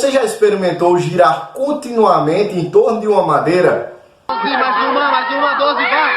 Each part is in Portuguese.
Você já experimentou girar continuamente em torno de uma madeira? Mais uma, 12, vai!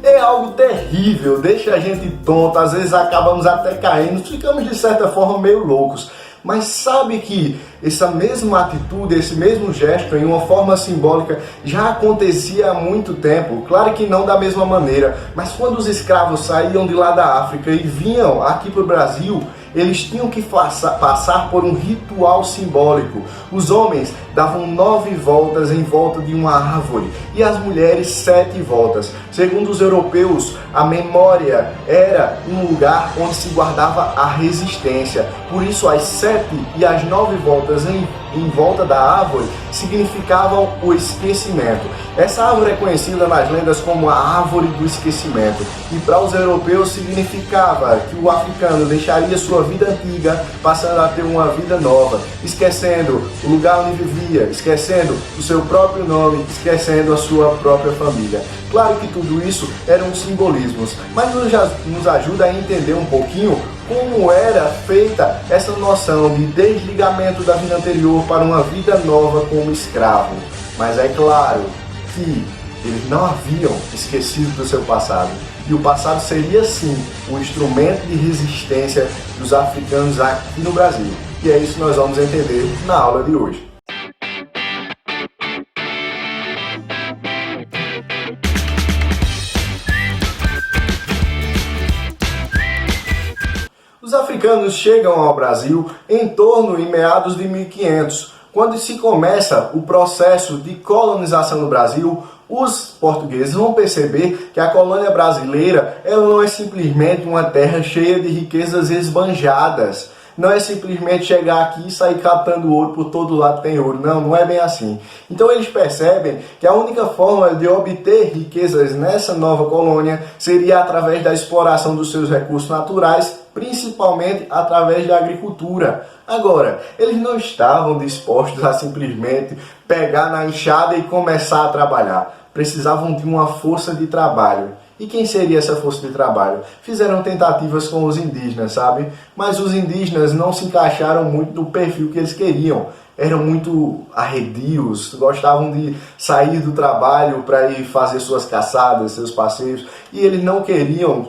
É algo terrível, deixa a gente tonto, às vezes acabamos até caindo, ficamos de certa forma meio loucos. Mas sabe que essa mesma atitude, esse mesmo gesto, em uma forma simbólica, já acontecia há muito tempo. Claro que não da mesma maneira, mas quando os escravos saíam de lá da África e vinham aqui para o Brasil, eles tinham que passar por um ritual simbólico. Os homens davam 9 voltas em volta de uma árvore e as mulheres 7 voltas. Segundo os europeus, a memória era um lugar onde se guardava a resistência. Por isso, as 7 e as 9 voltas em volta da árvore significavam o esquecimento. Essa árvore é conhecida nas lendas como a árvore do esquecimento. E para os europeus significava que o africano deixaria sua vida antiga, passando a ter uma vida nova, esquecendo o lugar onde vivia, esquecendo o seu próprio nome, esquecendo a sua própria família. Claro que tudo isso eram simbolismos, mas nos ajuda a entender um pouquinho como era feita essa noção de desligamento da vida anterior para uma vida nova como escravo. Mas é claro que eles não haviam esquecido do seu passado. E o passado seria sim o instrumento de resistência dos africanos aqui no Brasil. E é isso que nós vamos entender na aula de hoje. Os africanos chegam ao Brasil em torno em meados de 1500. Quando se começa o processo de colonização no Brasil, os portugueses vão perceber que a colônia brasileira ela não é simplesmente uma terra cheia de riquezas esbanjadas. Não é simplesmente chegar aqui e sair catando ouro por todo lado tem ouro. Não, não é bem assim. Então eles percebem que a única forma de obter riquezas nessa nova colônia seria através da exploração dos seus recursos naturais, principalmente através da agricultura. Agora, eles não estavam dispostos a simplesmente pegar na enxada e começar a trabalhar. Precisavam de uma força de trabalho. E quem seria essa força de trabalho? Fizeram tentativas com os indígenas, sabe? Mas os indígenas não se encaixaram muito no perfil que eles queriam. Eram muito arredios, gostavam de sair do trabalho para ir fazer suas caçadas, seus passeios. E eles não queriam,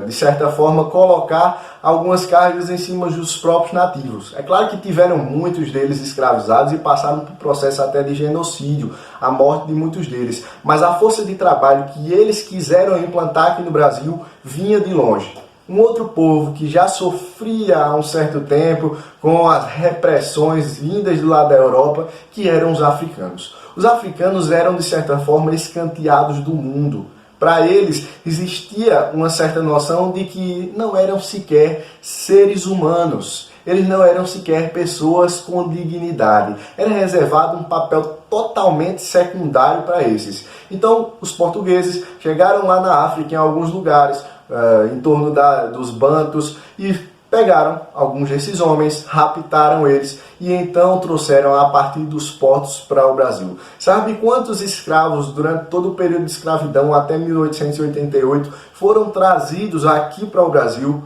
de certa forma, colocar algumas cargas em cima dos próprios nativos. É claro que tiveram muitos deles escravizados e passaram por processo até de genocídio, a morte de muitos deles. Mas a força de trabalho que eles quiseram implantar aqui no Brasil vinha de longe. Um outro povo que já sofria há um certo tempo com as repressões vindas do lado da Europa, que eram os africanos. Os africanos eram, de certa forma, escanteados do mundo. Para eles existia uma certa noção de que não eram sequer seres humanos. Eles não eram sequer pessoas com dignidade. Era reservado um papel totalmente secundário para esses. Então, os portugueses chegaram lá na África, em alguns lugares, em torno dos bantus, e pegaram alguns desses homens, raptaram eles e então trouxeram a partir dos portos para o Brasil. Sabe quantos escravos durante todo o período de escravidão até 1888 foram trazidos aqui para o Brasil?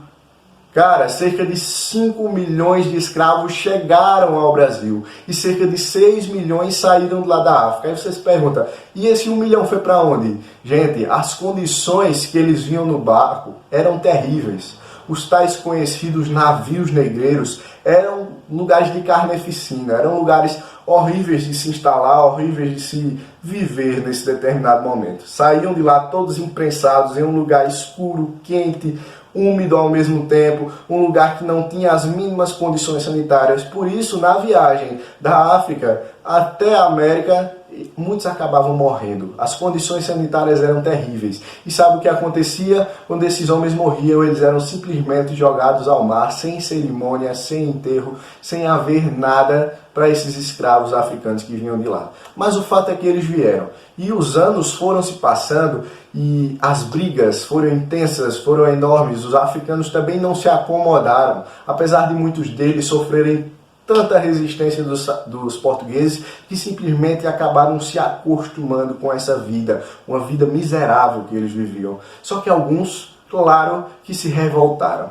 Cara, cerca de 5 milhões de escravos chegaram ao Brasil e cerca de 6 milhões saíram lá da África. Aí você se pergunta, e esse 1 milhão foi para onde? Gente, as condições que eles vinham no barco eram terríveis. Os tais conhecidos navios negreiros eram lugares de carneficina, eram lugares horríveis de se instalar, horríveis de se viver nesse determinado momento. Saíam de lá todos imprensados em um lugar escuro, quente, úmido ao mesmo tempo, um lugar que não tinha as mínimas condições sanitárias. Por isso, na viagem da África até a América, muitos acabavam morrendo. As condições sanitárias eram terríveis. E sabe o que acontecia? Quando esses homens morriam, eles eram simplesmente jogados ao mar, sem cerimônia, sem enterro, sem haver nada para esses escravos africanos que vinham de lá. Mas o fato é que eles vieram. E os anos foram se passando e as brigas foram intensas, foram enormes. Os africanos também não se acomodaram, apesar de muitos deles sofrerem tanta resistência dos portugueses que simplesmente acabaram se acostumando com essa vida, uma vida miserável que eles viviam. Só que alguns, claro, que se revoltaram.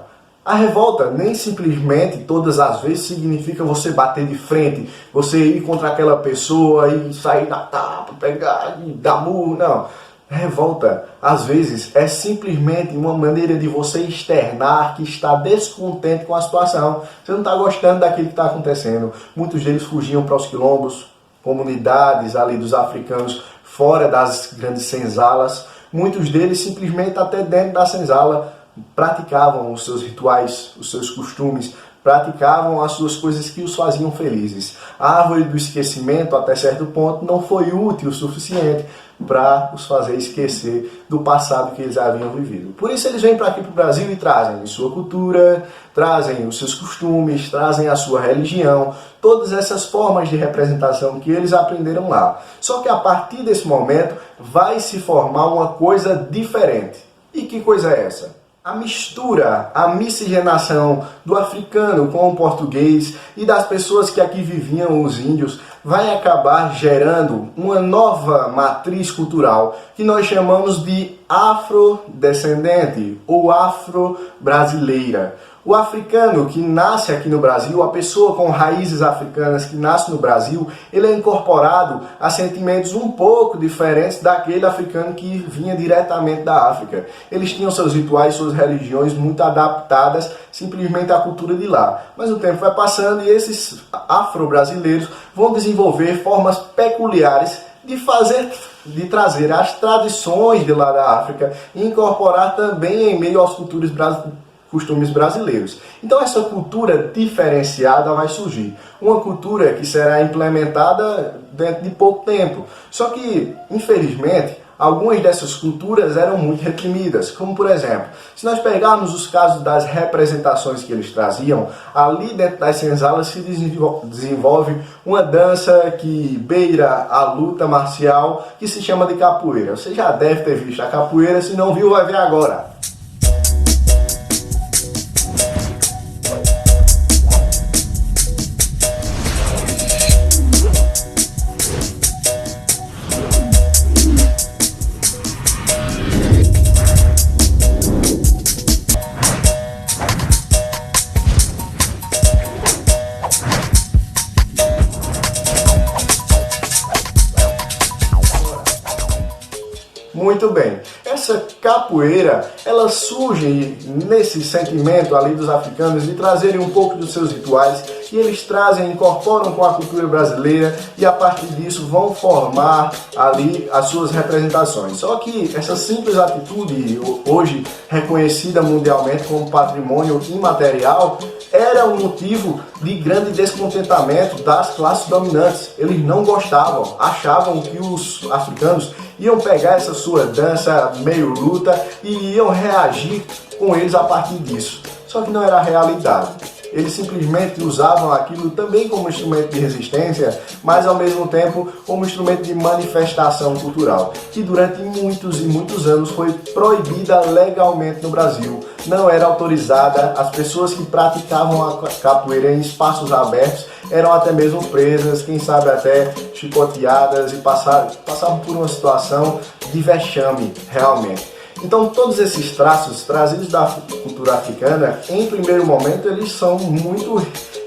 A revolta nem simplesmente, todas as vezes, significa você bater de frente, você ir contra aquela pessoa e sair na tapa, pegar e dar murro, não. Revolta, às vezes, é simplesmente uma maneira de você externar que está descontente com a situação. Você não está gostando daquilo que está acontecendo. Muitos deles fugiam para os quilombos, comunidades ali dos africanos, fora das grandes senzalas. Muitos deles simplesmente até dentro da senzala praticavam os seus rituais, os seus costumes, praticavam as suas coisas que os faziam felizes. A árvore do esquecimento, até certo ponto, não foi útil o suficiente para os fazer esquecer do passado que eles haviam vivido. Por isso eles vêm para aqui para o Brasil e trazem sua cultura, trazem os seus costumes, trazem a sua religião, todas essas formas de representação que eles aprenderam lá. Só que a partir desse momento vai se formar uma coisa diferente. E que coisa é essa? A mistura, a miscigenação do africano com o português e das pessoas que aqui viviam, os índios, vai acabar gerando uma nova matriz cultural que nós chamamos de afrodescendente ou afro-brasileira. O africano que nasce aqui no Brasil, a pessoa com raízes africanas que nasce no Brasil, ele é incorporado a sentimentos um pouco diferentes daquele africano que vinha diretamente da África. Eles tinham seus rituais, suas religiões muito adaptadas simplesmente à cultura de lá. Mas o tempo vai passando e esses afro-brasileiros vão desenvolver formas peculiares de trazer as tradições de lá da África e incorporar também em meio aos costumes brasileiros. Então essa cultura diferenciada vai surgir. Uma cultura que será implementada dentro de pouco tempo. Só que, infelizmente, algumas dessas culturas eram muito reprimidas. Como, por exemplo, se nós pegarmos os casos das representações que eles traziam, ali dentro das senzalas se desenvolve uma dança que beira a luta marcial, que se chama de capoeira. Você já deve ter visto a capoeira, se não viu, vai ver agora. Muito bem, essa capoeira, ela surge nesse sentimento ali dos africanos de trazerem um pouco dos seus rituais e eles trazem, incorporam com a cultura brasileira e a partir disso vão formar ali as suas representações. Só que essa simples atitude, hoje reconhecida mundialmente como patrimônio imaterial, era um motivo de grande descontentamento das classes dominantes. Eles não gostavam, achavam que os africanos iam pegar essa sua dança meio luta e iam reagir com eles a partir disso. Só que não era a realidade. Eles simplesmente usavam aquilo também como instrumento de resistência, mas ao mesmo tempo como instrumento de manifestação cultural, que durante muitos e muitos anos foi proibida legalmente no Brasil. Não era autorizada, as pessoas que praticavam a capoeira em espaços abertos eram até mesmo presas, quem sabe até chicoteadas e passavam por uma situação de vexame realmente. Então todos esses traços trazidos da cultura africana, em primeiro momento, eles são muito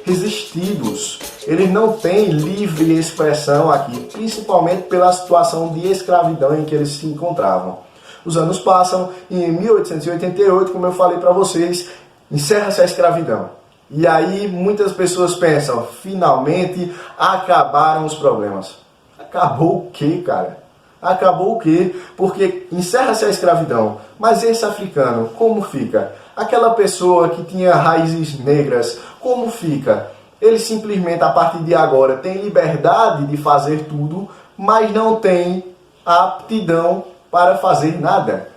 resistidos. Eles não têm livre expressão aqui, principalmente pela situação de escravidão em que eles se encontravam. Os anos passam e em 1888, como eu falei para vocês, encerra-se a escravidão. E aí muitas pessoas pensam, finalmente acabaram os problemas. Acabou o quê, cara? Acabou o quê? Porque encerra-se a escravidão. Mas esse africano, como fica? Aquela pessoa que tinha raízes negras, como fica? Ele simplesmente, a partir de agora, tem liberdade de fazer tudo, mas não tem aptidão para fazer nada.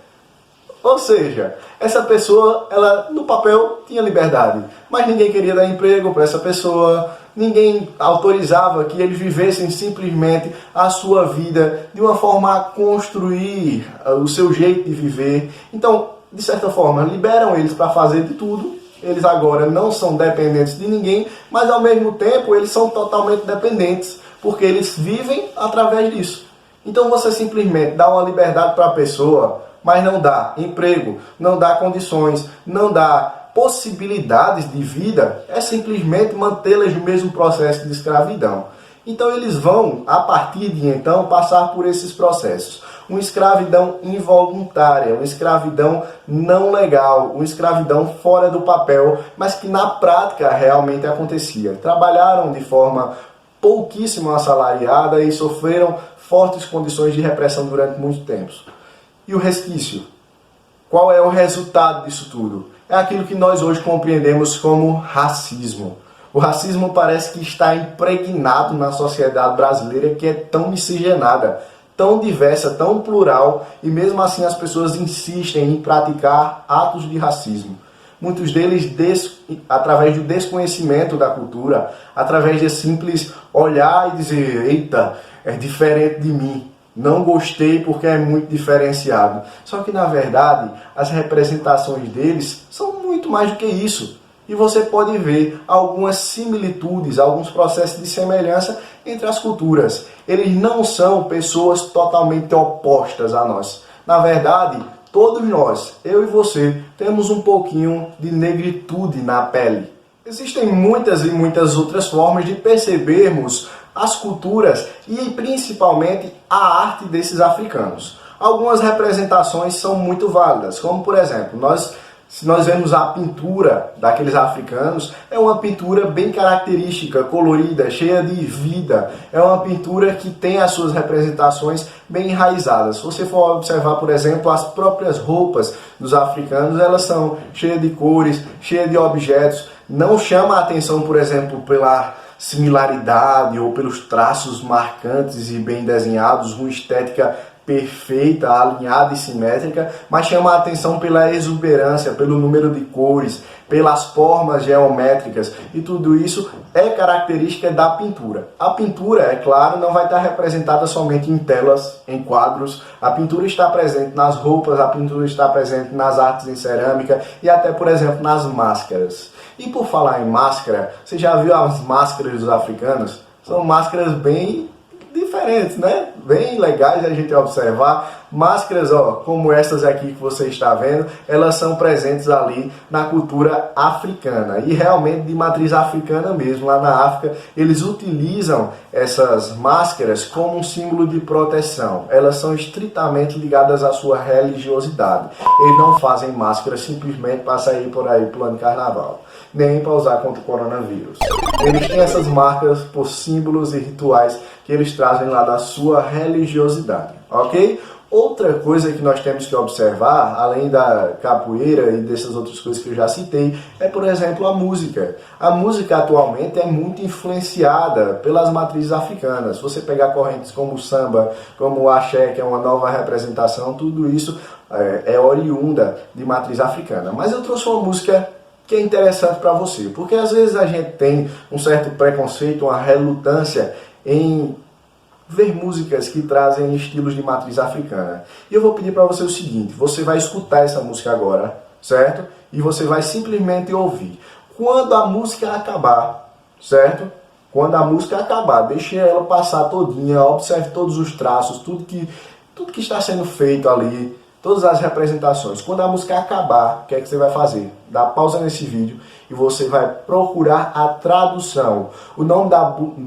Ou seja, essa pessoa, ela no papel tinha liberdade, mas ninguém queria dar emprego para essa pessoa, ninguém autorizava que eles vivessem simplesmente a sua vida de uma forma a construir o seu jeito de viver. Então, de certa forma, liberam eles para fazer de tudo. Eles agora não são dependentes de ninguém, mas ao mesmo tempo eles são totalmente dependentes, porque eles vivem através disso. Então você simplesmente dá uma liberdade para a pessoa, mas não dá emprego, não dá condições, não dá possibilidades de vida é simplesmente mantê-las no mesmo processo de escravidão. Então eles vão, a partir de então, passar por esses processos. Uma escravidão involuntária, uma escravidão não legal, uma escravidão fora do papel, mas que na prática realmente acontecia. Trabalharam de forma pouquíssimo assalariada e sofreram fortes condições de repressão durante muito tempo. E o resquício? Qual é o resultado disso tudo? É aquilo que nós hoje compreendemos como racismo. O racismo parece que está impregnado na sociedade brasileira, que é tão miscigenada, tão diversa, tão plural, e mesmo assim as pessoas insistem em praticar atos de racismo. Muitos deles através do desconhecimento da cultura, através de simples olhar e dizer, eita, é diferente de mim, não gostei porque é muito diferenciado. Só que na verdade as representações deles são muito mais do que isso. E você pode ver algumas similitudes, alguns processos de semelhança entre as culturas. Eles não são pessoas totalmente opostas a nós. Na verdade, todos nós, eu e você, temos um pouquinho de negritude na pele. Existem muitas e muitas outras formas de percebermos as culturas e principalmente a arte desses africanos. Algumas representações são muito válidas, como por exemplo, se nós vemos a pintura daqueles africanos, é uma pintura bem característica, colorida, cheia de vida. É uma pintura que tem as suas representações bem enraizadas. Se você for observar, por exemplo, as próprias roupas dos africanos, elas são cheias de cores, cheias de objetos. Não chama a atenção, por exemplo, pela similaridade ou pelos traços marcantes e bem desenhados, uma estética perfeita, alinhada e simétrica, mas chama a atenção pela exuberância, pelo número de cores, pelas formas geométricas, e tudo isso é característica da pintura. A pintura, é claro, não vai estar representada somente em telas, em quadros. A pintura está presente nas roupas, a pintura está presente nas artes em cerâmica e até, por exemplo, nas máscaras. E por falar em máscara, você já viu as máscaras dos africanos? São máscaras bem diferentes, né? Bem legais a gente observar. Máscaras, como essas aqui que você está vendo, elas são presentes ali na cultura africana. E realmente de matriz africana mesmo. Lá na África, eles utilizam essas máscaras como um símbolo de proteção. Elas são estritamente ligadas à sua religiosidade. Eles não fazem máscara simplesmente para sair por aí pulando carnaval, nem para usar contra o coronavírus. Eles têm essas marcas por símbolos e rituais que eles trazem lá da sua religiosidade, ok? Outra coisa que nós temos que observar, além da capoeira e dessas outras coisas que eu já citei, é, por exemplo, a música. A música atualmente é muito influenciada pelas matrizes africanas. Se você pegar correntes como o samba, como o axé, que é uma nova representação, tudo isso é oriunda de matriz africana. Mas eu trouxe uma música que é interessante para você, porque às vezes a gente tem um certo preconceito, uma relutância em ver músicas que trazem estilos de matriz africana. E eu vou pedir para você o seguinte, você vai escutar essa música agora, certo? E você vai simplesmente ouvir. Quando a música acabar, certo? Quando a música acabar, deixe ela passar todinha, observe todos os traços, tudo que está sendo feito ali, todas as representações. Quando a música acabar, o que é que você vai fazer? Dá pausa nesse vídeo e você vai procurar a tradução. O nome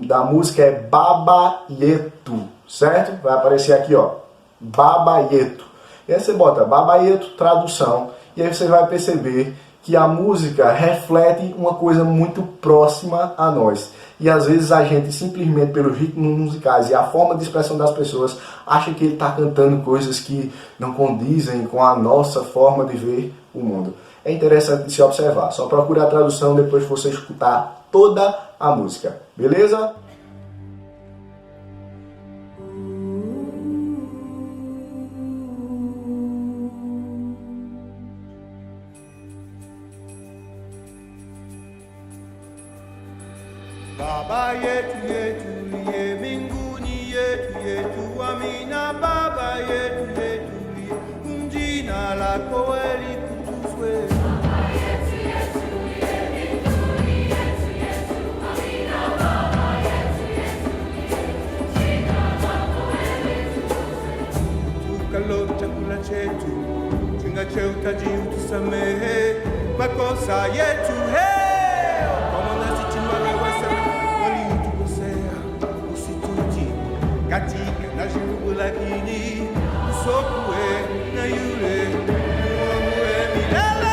da música é Baba Yetu, certo? Vai aparecer aqui, ó, Baba Yetu. E aí você bota Baba Yetu, tradução, e aí você vai perceber que a música reflete uma coisa muito próxima a nós. E às vezes a gente, simplesmente pelos ritmos musicais e a forma de expressão das pessoas, acha que ele está cantando coisas que não condizem com a nossa forma de ver o mundo. É interessante de se observar. Só procure a tradução depois que você escutar toda a música. Beleza? Baba yetu yetu liye mbinguni yetu yetu amina. Baba yetu yetu liye jina lako litukuzwe. Baba yetu yetu liye mbinguni yetu yetu amina. Baba yetu yetu liye jina lako litukuzwe. Tukalo chakula chetu chinga cheuta utusamehe makosa yetu hey, kama nasitimawewesa waliutukosea usituti katika na jurubu lakini usokue na yule muamue milele.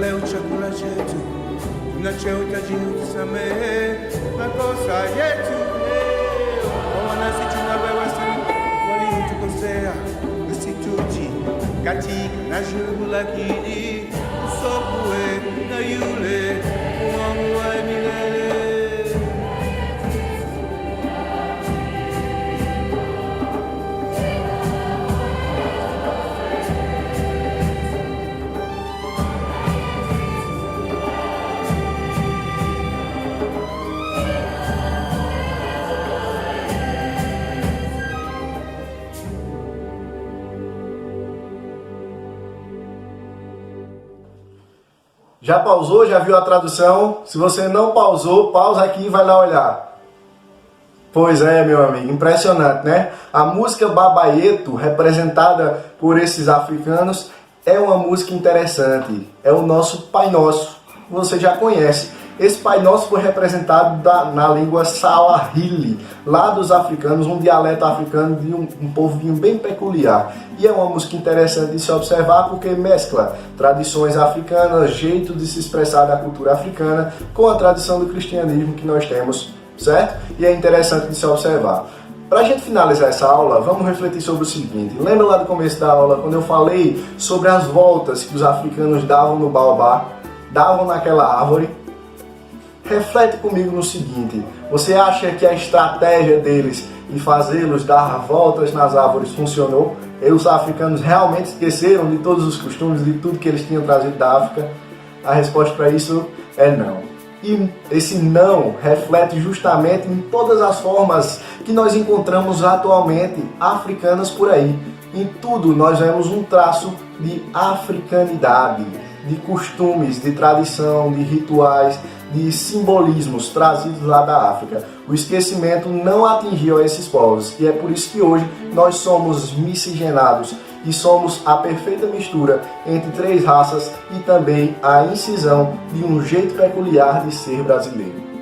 Leo chakula chetu tunachohitaji utusamehe makosa yetu kama nasi tunawewesa waliutukosea usituti katika na jurubu lakini usokue na yule muamue milele. Já pausou? Já viu a tradução? Se você não pausou, pausa aqui e vai lá olhar. Pois é, meu amigo, impressionante, né? A música Babaieto, representada por esses africanos, é uma música interessante. É o nosso Pai Nosso, você já conhece. Esse Pai Nosso foi representado na língua Swahili, lá dos africanos, um dialeto africano de um povinho bem peculiar. E é uma música interessante de se observar porque mescla tradições africanas, jeito de se expressar da cultura africana com a tradição do cristianismo que nós temos, certo? E é interessante de se observar. Para a gente finalizar essa aula, vamos refletir sobre o seguinte. Lembra lá do começo da aula, quando eu falei sobre as voltas que os africanos davam no baobá, davam naquela árvore? Reflete comigo no seguinte, você acha que a estratégia deles em fazê-los dar voltas nas árvores funcionou? E os africanos realmente esqueceram de todos os costumes, de tudo que eles tinham trazido da África? A resposta para isso é não. E esse não reflete justamente em todas as formas que nós encontramos atualmente africanas por aí. Em tudo nós vemos um traço de africanidade, de costumes, de tradição, de rituais, de simbolismos trazidos lá da África. O esquecimento não atingiu esses povos e é por isso que hoje nós somos miscigenados e somos a perfeita mistura entre três raças e também a incisão de um jeito peculiar de ser brasileiro.